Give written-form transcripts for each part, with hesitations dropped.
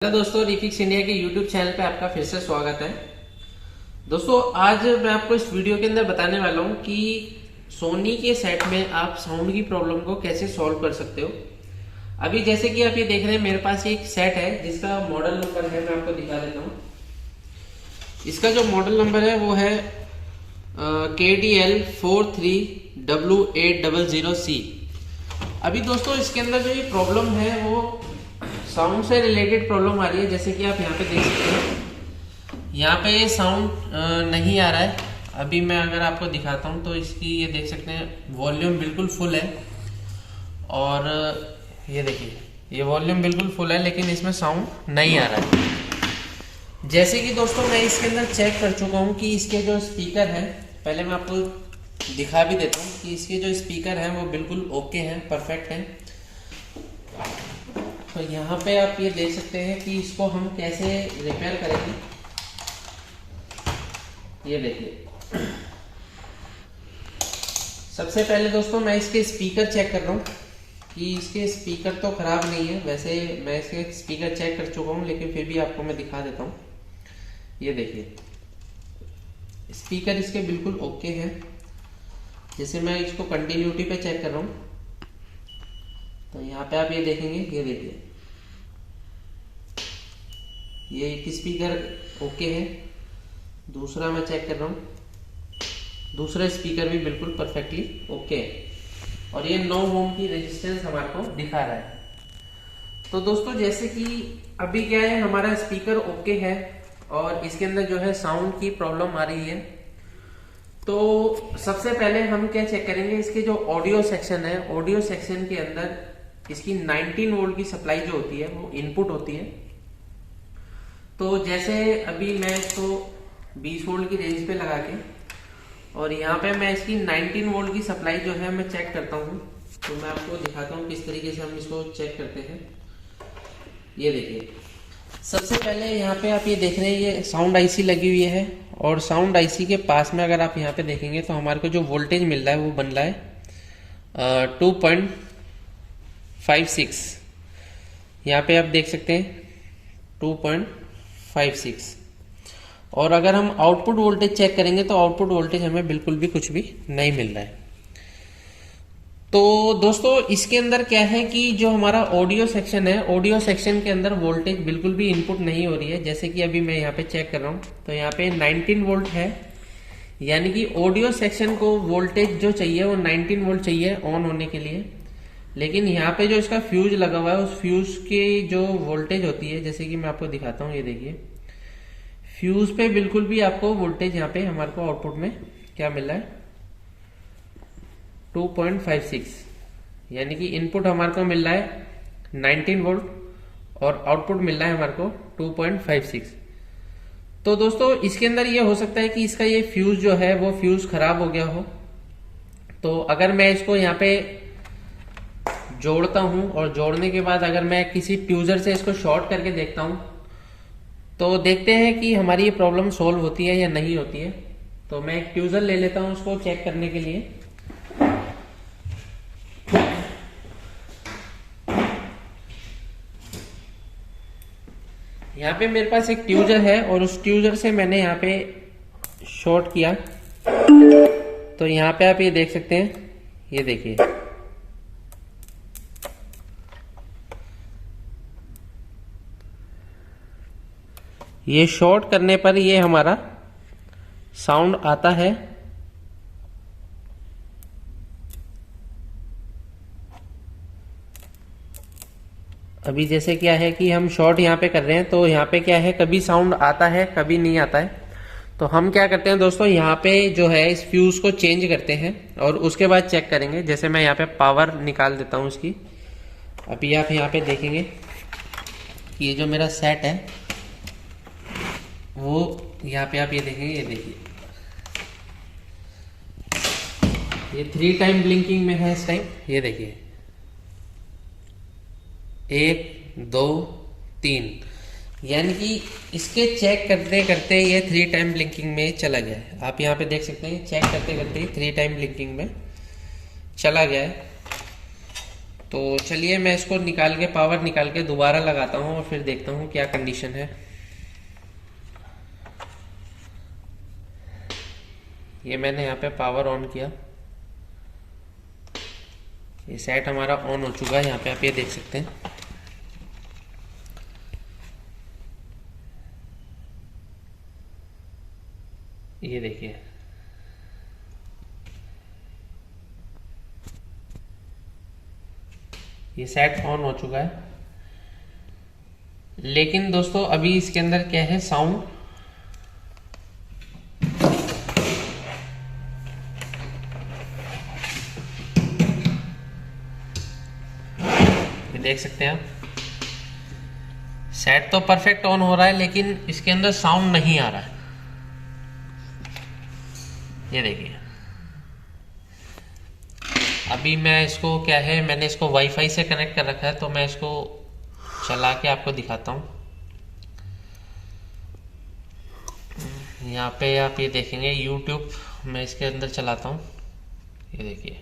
Hello दोस्तों, refix India के YouTube channel पे आपका फिर से स्वागत है। दोस्तों, आज मैं आपको इस वीडियो के अंदर बताने वाला हूँ कि सोनी के सेट में आप साउंड की प्रॉब्लम को कैसे सॉल्व कर सकते हो। अभी जैसे कि आप ये देख रहे हैं, मेरे पास एक सेट है जिसका मॉडल नंबर है, मैं आपको दिखा देता हूँ। इसका जो मॉडल नंबर है वो है KDL43W800C। अभी दोस्तों इसके अंदर जो ये प्रॉब्लम है वो साउंड से रिलेटेड प्रॉब्लम आ रही है। जैसे कि आप यहाँ पे देख सकते हैं, यहाँ पे ये साउंड नहीं आ रहा है। अभी मैं अगर आपको दिखाता हूँ तो इसकी ये देख सकते हैं वॉल्यूम बिल्कुल फुल है, और ये देखिए ये वॉल्यूम बिल्कुल फुल है, लेकिन इसमें साउंड नहीं आ रहा है। जैसे कि दोस्तों मैं इसके अंदर चेक कर चुका हूँ कि इसके जो स्पीकर है, पहले मैं आपको दिखा भी देता हूँ कि इसके जो स्पीकर हैं वो बिल्कुल ओके हैं, परफेक्ट हैं। तो यहाँ पे आप ये देख सकते हैं कि इसको हम कैसे रिपेयर करेंगे। ये देखिए, सबसे पहले दोस्तों मैं इसके स्पीकर चेक कर रहा हूँ कि इसके स्पीकर तो ख़राब नहीं है। वैसे मैं इसके स्पीकर चेक कर चुका हूँ, लेकिन फिर भी आपको मैं दिखा देता हूँ। ये देखिए, स्पीकर इसके बिल्कुल ओके हैं। जैसे मैं इसको कंटिन्यूटी पे चेक कर रहा हूँ तो यहाँ पे आप ये देखेंगे, ये देखिए ये एक स्पीकर ओके है। दूसरा मैं चेक कर रहा हूँ, दूसरा स्पीकर भी बिल्कुल परफेक्टली ओके है, और ये 9 ओम की रेजिस्टेंस हमारे को दिखा रहा है। तो दोस्तों जैसे कि अभी क्या है, हमारा स्पीकर ओके है और इसके अंदर जो है साउंड की प्रॉब्लम आ रही है। तो सबसे पहले हम क्या चेक करेंगे, इसके जो ऑडियो सेक्शन है, ऑडियो सेक्शन के अंदर इसकी 19 वोल्ट की सप्लाई जो होती है वो इनपुट होती है। तो जैसे अभी मैं इसको 20 वोल्ट की रेंज पे लगा के, और यहाँ पे मैं इसकी 19 वोल्ट की सप्लाई जो है मैं चेक करता हूँ। तो मैं आपको दिखाता हूँ किस तरीके से हम इसको चेक करते हैं। ये देखिए, सबसे पहले यहाँ पे आप ये देख रहे हैं, ये साउंड आईसी लगी हुई है, और साउंड आईसी के पास में अगर आप यहाँ पे देखेंगे तो हमारे को जो वोल्टेज मिल रहा है वो बन रहा है 2.56। यहाँ पे आप देख सकते हैं 2.56। और अगर हम आउटपुट वोल्टेज चेक करेंगे तो आउटपुट वोल्टेज हमें बिल्कुल भी कुछ भी नहीं मिल रहा है। तो दोस्तों इसके अंदर क्या है कि जो हमारा ऑडियो सेक्शन है, ऑडियो सेक्शन के अंदर वोल्टेज बिल्कुल भी इनपुट नहीं हो रही है। जैसे कि अभी मैं यहाँ पे चेक कर रहा हूँ तो यहाँ पे 19 वोल्ट है, यानी कि ऑडियो सेक्शन को वोल्टेज जो चाहिए वो 19 वोल्ट चाहिए ऑन होने के लिए। लेकिन यहाँ पे जो इसका फ्यूज लगा हुआ है, उस फ्यूज की जो वोल्टेज होती है, जैसे कि मैं आपको दिखाता हूँ, ये देखिए फ्यूज पे बिल्कुल भी आपको वोल्टेज यहाँ पे हमारे को आउटपुट में क्या मिल रहा है 2.56, यानी कि इनपुट हमारे को मिल रहा है 19 वोल्ट और आउटपुट मिल रहा है हमारे को 2.56। तो दोस्तों इसके अंदर ये हो सकता है कि इसका ये फ्यूज जो है वो फ्यूज खराब हो गया हो। तो अगर मैं इसको यहाँ पे जोड़ता हूं, और जोड़ने के बाद अगर मैं किसी ट्यूजर से इसको शॉर्ट करके देखता हूं तो देखते हैं कि हमारी ये प्रॉब्लम सोल्व होती है या नहीं होती है। तो मैं एक ट्यूजर ले लेता हूं उसको चेक करने के लिए। यहाँ पे मेरे पास एक ट्यूजर है और उस ट्यूजर से मैंने यहाँ पे शॉर्ट किया, तो यहाँ पे आप ये देख सकते हैं, ये देखिए ये शॉर्ट करने पर ये हमारा साउंड आता है। अभी जैसे क्या है कि हम शॉर्ट यहाँ पे कर रहे हैं, तो यहाँ पे क्या है, कभी साउंड आता है कभी नहीं आता है। तो हम क्या करते हैं दोस्तों, यहाँ पे जो है इस फ्यूज को चेंज करते हैं और उसके बाद चेक करेंगे। जैसे मैं यहाँ पे पावर निकाल देता हूँ इसकी। अभी आप यहाँ पे देखेंगे कि ये जो मेरा सेट है वो यहाँ पे आप ये देखेंगे, ये देखिए ये 3 टाइम ब्लिंकिंग में है इस टाइम। ये देखिए 1 2 3, यानी कि इसके चेक करते करते ये 3 टाइम ब्लिंकिंग में चला गया है। आप यहाँ पे देख सकते हैं चेक करते करते 3 टाइम ब्लिंकिंग में चला गया है। तो चलिए मैं इसको निकाल के, पावर निकाल के दोबारा लगाता हूँ और फिर देखता हूँ क्या कंडीशन है। ये मैंने यहाँ पे पावर ऑन किया, ये सेट हमारा ऑन हो चुका है। यहाँ पे आप ये देख सकते हैं, ये देखिए ये सेट ऑन हो चुका है। लेकिन दोस्तों अभी इसके अंदर क्या है, साउंड देख सकते हैं आप, सेट तो परफेक्ट ऑन हो रहा है लेकिन इसके अंदर साउंड नहीं आ रहा है। ये देखिए अभी मैं इसको क्या है, मैंने इसको वाईफाई से कनेक्ट कर रखा है, तो मैं इसको चला के आपको दिखाता हूँ। यहाँ पे आप ये देखेंगे यूट्यूब, मैं इसके अंदर चलाता हूँ, ये देखिए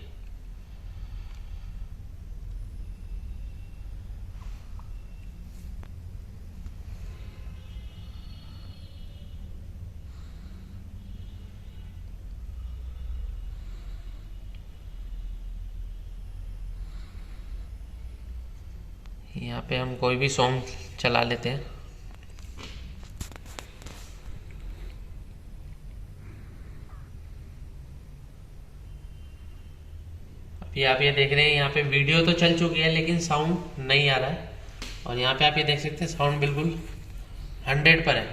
यहाँ पे हम कोई भी सॉन्ग चला लेते हैं। अभी आप ये देख रहे हैं, यहाँ पे वीडियो तो चल चुकी है लेकिन साउंड नहीं आ रहा है। और यहाँ पे आप ये देख सकते हैं साउंड बिल्कुल 100 पर है।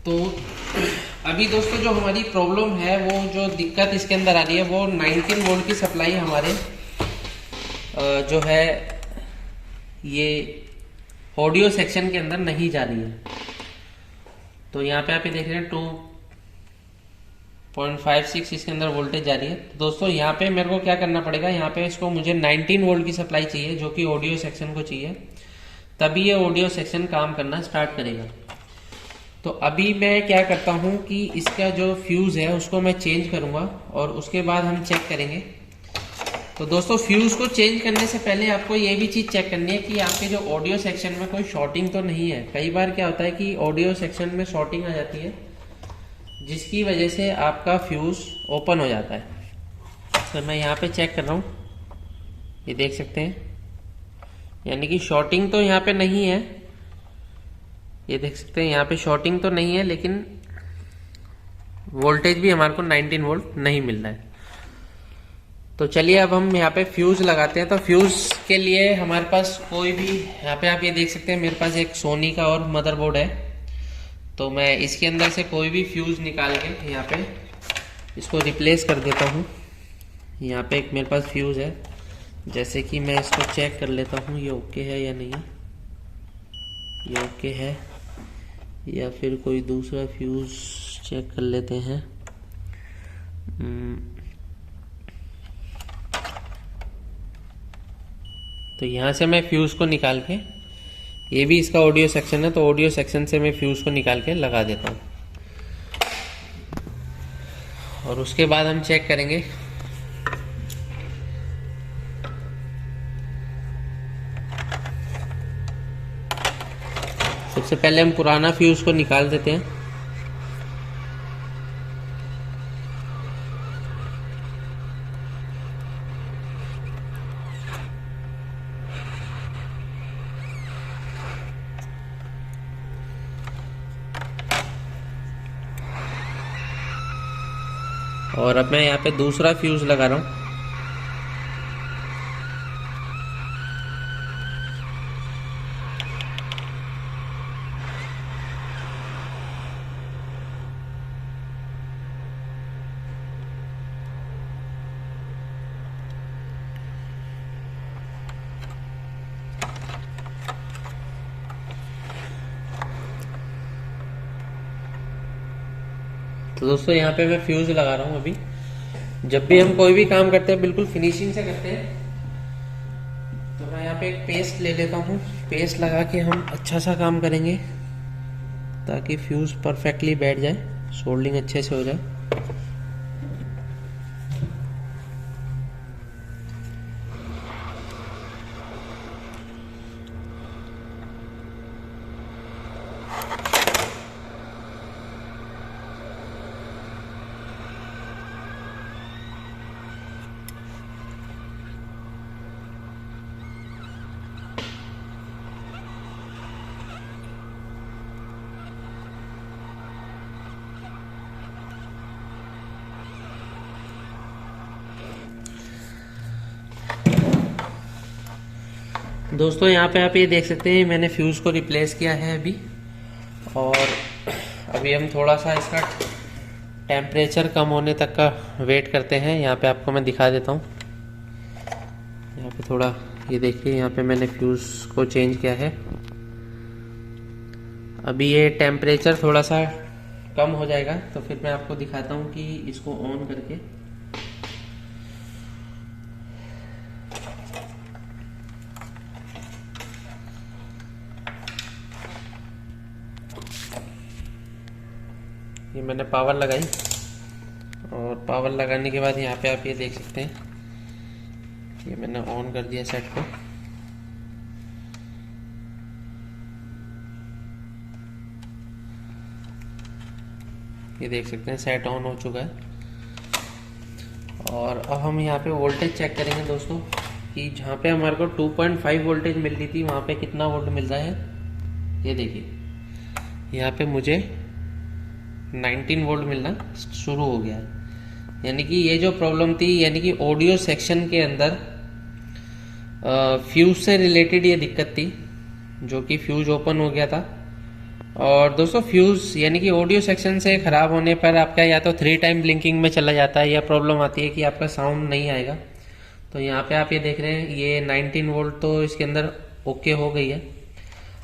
तो अभी दोस्तों जो हमारी प्रॉब्लम है, वो जो दिक्कत इसके अंदर आ रही है, वो 19 वोल्ट की सप्लाई हमारे जो है ये ऑडियो सेक्शन के अंदर नहीं जा रही है। तो यहाँ पे आप ये देख रहे हैं 2.56 इसके अंदर वोल्टेज जा रही है। तो दोस्तों यहाँ पे मेरे को क्या करना पड़ेगा, यहाँ पे इसको मुझे 19 वोल्ट की सप्लाई चाहिए, जो कि ऑडियो सेक्शन को चाहिए, तभी ये ऑडियो सेक्शन काम करना स्टार्ट करेगा। तो अभी मैं क्या करता हूँ कि इसका जो फ्यूज है उसको मैं चेंज करूँगा और उसके बाद हम चेक करेंगे। तो दोस्तों फ्यूज को चेंज करने से पहले आपको ये भी चीज़ चेक करनी है कि आपके जो ऑडियो सेक्शन में कोई शॉर्टिंग तो नहीं है। कई बार क्या होता है कि ऑडियो सेक्शन में शॉर्टिंग आ जाती है, जिसकी वजह से आपका फ्यूज ओपन हो जाता है। तो मैं यहाँ पे चेक कर रहा हूँ, ये देख सकते हैं, यानी कि शॉर्टिंग तो यहाँ पे नहीं है, ये देख सकते हैं यहाँ पे शॉर्टिंग तो नहीं है, लेकिन वोल्टेज भी हमारे को 19 वोल्ट नहीं मिल रहा है। तो चलिए अब हम यहाँ पे फ्यूज लगाते हैं। तो फ्यूज के लिए हमारे पास कोई भी, यहाँ पे आप ये देख सकते हैं मेरे पास एक सोनी का और मदरबोर्ड है। तो मैं इसके अंदर से कोई भी फ्यूज निकाल के यहाँ पे इसको रिप्लेस कर देता हूँ। यहाँ पे एक मेरे पास फ्यूज है, जैसे कि मैं इसको चेक कर लेता हूँ ये ओके है या नहीं, ये ओके है, या फिर कोई दूसरा फ्यूज चेक कर लेते हैं। तो यहाँ से मैं फ्यूज को निकाल के, ये भी इसका ऑडियो सेक्शन है, तो ऑडियो सेक्शन से मैं फ्यूज को निकाल के लगा देता हूँ और उसके बाद हम चेक करेंगे। सबसे पहले हम पुराना फ्यूज को निकाल देते हैं। और अब मैं यहाँ पे दूसरा फ्यूज लगा रहा हूँ। तो दोस्तों यहाँ पे मैं फ्यूज लगा रहा हूँ। अभी जब भी हम कोई भी काम करते हैं बिल्कुल फिनिशिंग से करते हैं। तो मैं यहाँ पे एक पेस्ट ले लेता हूँ, पेस्ट लगा के हम अच्छा सा काम करेंगे ताकि फ्यूज परफेक्टली बैठ जाए, सोल्डिंग अच्छे से हो जाए। दोस्तों यहाँ पे आप ये देख सकते हैं मैंने फ्यूज़ को रिप्लेस किया है अभी, और अभी हम थोड़ा सा इसका टेम्परेचर कम होने तक का वेट करते हैं। यहाँ पे आपको मैं दिखा देता हूँ। यहाँ पे थोड़ा ये देखिए, यहाँ पे मैंने फ्यूज़ को चेंज किया है। अभी ये टेम्परेचर थोड़ा सा कम हो जाएगा तो फिर मैं आपको दिखाता हूँ कि इसको ऑन करके ये मैंने पावर लगाई, और पावर लगाने के बाद यहाँ पे आप ये देख सकते हैं ये मैंने ऑन कर दिया सेट को। ये देख सकते हैं सेट ऑन हो चुका है। और अब हम यहाँ पे वोल्टेज चेक करेंगे दोस्तों कि जहाँ पे हमारे को 2.5 वोल्टेज मिल रही थी वहाँ पे कितना वोल्ट मिल रहा है। ये देखिए यहाँ पे मुझे 19 वोल्ट मिलना शुरू हो गया है। यानी कि ये जो प्रॉब्लम थी, यानी कि ऑडियो सेक्शन के अंदर फ्यूज से रिलेटेड ये दिक्कत थी, जो कि फ्यूज ओपन हो गया था। और दोस्तों फ्यूज यानी कि ऑडियो सेक्शन से ख़राब होने पर आपका या तो 3 टाइम ब्लिंकिंग में चला जाता है, या प्रॉब्लम आती है कि आपका साउंड नहीं आएगा। तो यहाँ पे आप ये देख रहे हैं ये 19 वोल्ट तो इसके अंदर ओके हो गई है।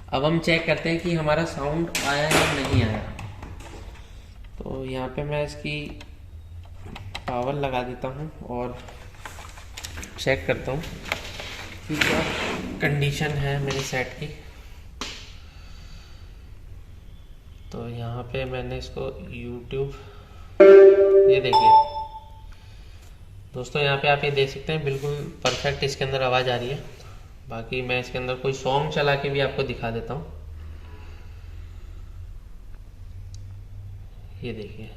अब हम चेक करते हैं कि हमारा साउंड आया या नहीं आया। तो यहाँ पे मैं इसकी पावर लगा देता हूँ और चेक करता हूँ कि क्या कंडीशन है मेरे सेट की। तो यहाँ पे मैंने इसको YouTube, ये देखिए दोस्तों यहाँ पे आप ये देख सकते हैं बिल्कुल परफेक्ट इसके अंदर आवाज़ आ रही है। बाकी मैं इसके अंदर कोई सॉन्ग चला के भी आपको दिखा देता हूँ। ये देखिए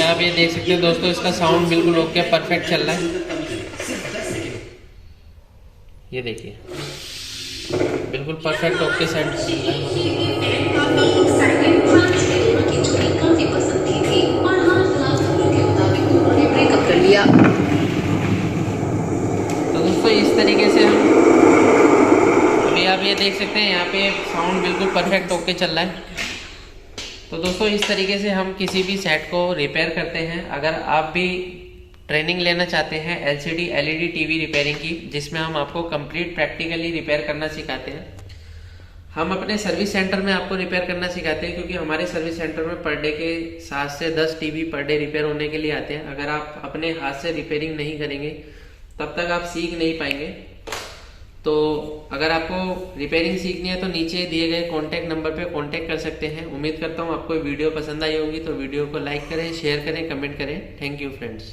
आप ये देख सकते हैं दोस्तों इसका साउंड बिल्कुल ओके परफेक्ट चल रहा है। ये देखिए बिल्कुल परफेक्ट ओके सेट कर लिया। तो दोस्तों इस तरीके से हम अभी आप ये देख सकते हैं यहाँ पे साउंड बिल्कुल परफेक्ट ओके चल रहा है। तो दोस्तों इस तरीके से हम किसी भी सेट को रिपेयर करते हैं। अगर आप भी ट्रेनिंग लेना चाहते हैं LCD LED TV रिपेयरिंग की, जिसमें हम आपको कंप्लीट प्रैक्टिकली रिपेयर करना सिखाते हैं। हम अपने सर्विस सेंटर में आपको रिपेयर करना सिखाते हैं, क्योंकि हमारे सर्विस सेंटर में पर डे के 7 से 10 TV पर डे रिपेयर होने के लिए आते हैं। अगर आप अपने हाथ से रिपेयरिंग नहीं करेंगे तब तक आप सीख नहीं पाएंगे। तो अगर आपको रिपेयरिंग सीखनी है तो नीचे दिए गए कॉन्टैक्ट नंबर पे कॉन्टैक्ट कर सकते हैं। उम्मीद करता हूँ आपको वीडियो पसंद आई होगी। तो वीडियो को लाइक करें, शेयर करें, कमेंट करें। Thank you friends.